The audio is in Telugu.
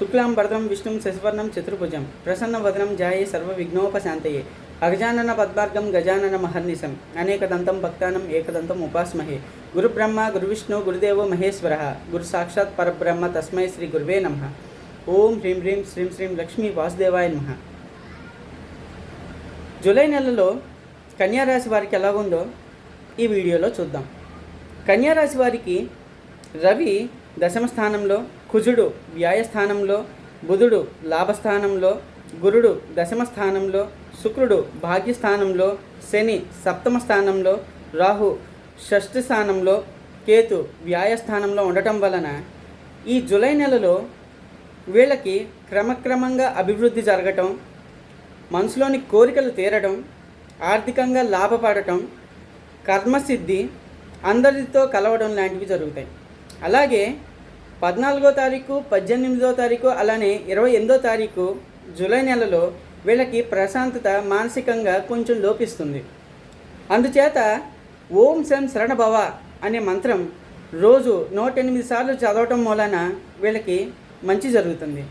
శుక్లాం భరతం విష్ణుం శశివర్ణం చతుర్భుజం ప్రసన్నవదనం ధ్యాయే సర్వవిఘ్నోపశాంతయే అగజానన పద్మార్గం గజానన మహర్నిశం అనేకదంతం భక్తానం ఏకదంతం ఉపాస్మహే గురుబ్రహ్మ గురువిష్ణు గురుదేవో మహేశ్వర గురు సాక్షాత్ పరబ్రహ్మ తస్మై శ్రీ గురువే నమః. ఓం హ్రీం హ్రీం శ్రీం శ్రీం లక్ష్మీ వాసుదేవాయ నమః. జూలై నెలలో కన్యారాశి వారికి ఎలాగుందో ఈ వీడియోలో చూద్దాం. కన్యారాశి వారికి రవి దశమ స్థానంలో, కుజుడు వ్యాయస్థానంలో, బుధుడు లాభస్థానంలో, గురుడు దశమ స్థానంలో, శుక్రుడు భాగ్యస్థానంలో, శని సప్తమ స్థానంలో, రాహు షష్ఠ స్థానంలో, కేతు వ్యాయస్థానంలో ఉండటం వలన ఈ జూలై నెలలో వీళ్ళకి క్రమక్రమంగా అభివృద్ధి జరగటం, మనసులోని కోరికలు తీరడం, ఆర్థికంగా లాభపడటం, కర్మసిద్ధి, అందరితో కలవడం లాంటివి జరుగుతాయి. అలాగే 14వ తారీఖు, 18వ తారీఖు, అలానే 28వ తారీఖు జూలై నెలలో వీళ్ళకి ప్రశాంతత మానసికంగా కొంచెం లోపిస్తుంది. అందుచేత ఓం శం శరణభవ అనే మంత్రం రోజు 108 సార్లు చదవటం మూలన వీళ్ళకి మంచి జరుగుతుంది.